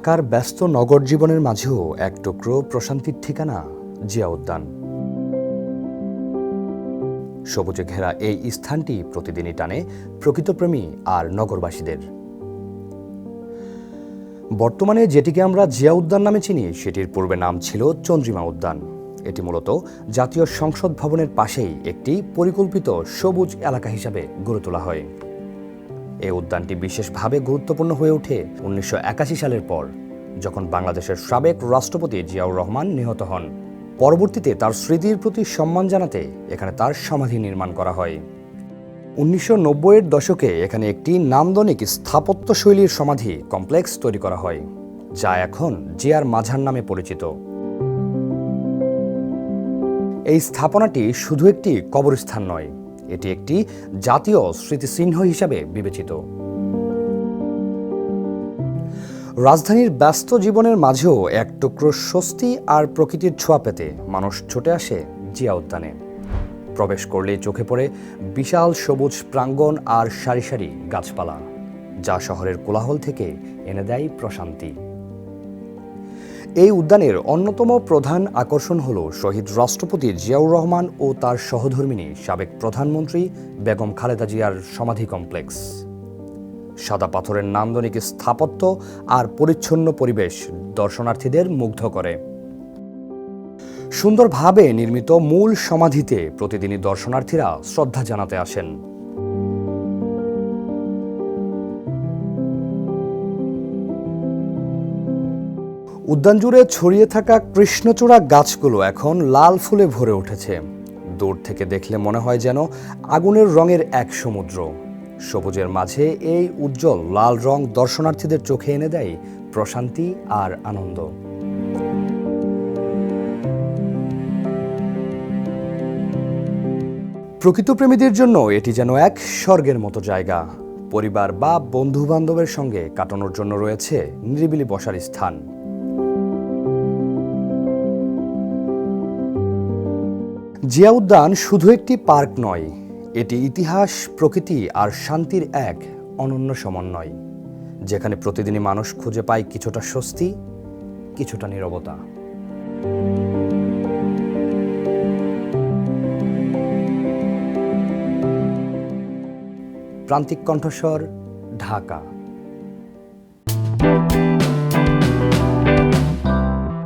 ঢাকার ব্যস্ত নগর জীবনের মাঝেও এক টুকরো প্রশান্তির ঠিকানা জিয়া উদ্যান। সবুজে ঘেরা এই স্থানটি প্রতিদিনই টানে প্রকৃতপ্রেমী আর নগরবাসীদের। বর্তমানে যেটিকে আমরা জিয়া উদ্যান নামে চিনি, সেটির পূর্বে নাম ছিল চন্দ্রিমা উদ্যান। এটি মূলত জাতীয় সংসদ ভবনের পাশেই একটি পরিকল্পিত সবুজ এলাকা হিসাবে গড়ে তোলা হয়। এই উদ্যানটি বিশেষভাবে গুরুত্বপূর্ণ হয়ে ওঠে 1981 সালের পর, যখন বাংলাদেশের সাবেক রাষ্ট্রপতি জিয়াউর রহমান নিহত হন। পরবর্তীতে তার স্মৃতির প্রতি সম্মান জানাতে এখানে তার সমাধি নির্মাণ করা হয়। 1990-এর দশকে এখানে একটি নান্দনিক স্থাপত্যশৈলীর সমাধি কমপ্লেক্স তৈরি করা হয়, যা এখন জিয়ার মাজার নামে পরিচিত। এই স্থাপনাটি শুধু একটি কবরস্থান নয়, এটি একটি জাতীয় স্মৃতিচিহ্ন হিসাবে বিবেচিত। রাজধানীর ব্যস্ত জীবনের মাঝেও এক টুকরো স্বস্তি আর প্রকৃতির ছোঁয়া পেতে মানুষ ছুটে আসে জিয়া উদ্যানে। প্রবেশ করলেই চোখে পড়ে বিশাল সবুজ প্রাঙ্গণ আর সারি সারি গাছপালা, যা শহরের কোলাহল থেকে এনে দেয় প্রশান্তি। এই উদ্যানের অন্যতম প্রধান আকর্ষণ হল শহীদ রাষ্ট্রপতি জিয়াউর রহমান ও তার সহধর্মিণী সাবেক প্রধানমন্ত্রী বেগম খালেদা জিয়ার সমাধি কমপ্লেক্স। সাদা পাথরের নান্দনিক স্থাপত্য আর পরিচ্ছন্ন পরিবেশ দর্শনার্থীদের মুগ্ধ করে। সুন্দরভাবে নির্মিত মূল সমাধিতে প্রতিদিনই দর্শনার্থীরা শ্রদ্ধা জানাতে আসেন। উদ্যান জুড়ে ছড়িয়ে থাকা কৃষ্ণচূড়া গাছগুলো এখন লাল ফুলে ভরে উঠেছে। দূর থেকে দেখলে মনে হয় যেন আগুনের রঙের এক সমুদ্র। সবুজের মাঝে এই উজ্জ্বল লাল রং দর্শনার্থীদের চোখে এনে দেয় প্রশান্তি আর আনন্দ। প্রকৃতপ্রেমীদের জন্য এটি যেন এক স্বর্গের মতো জায়গা। পরিবার বা বন্ধু বান্ধবের সঙ্গে কাটানোর জন্য রয়েছে নিরিবিলি বসার স্থান। জিয়া উদ্যান শুধু একটি পার্ক নয়, এটি ইতিহাস, প্রকৃতি আর শান্তির এক অনন্য সমন্বয়, যেখানে প্রতিদিনই মানুষ খুঁজে পায় কিছুটা স্বস্তি, কিছুটা নীরবতা। প্রান্তিক কণ্ঠস্বর, ঢাকা।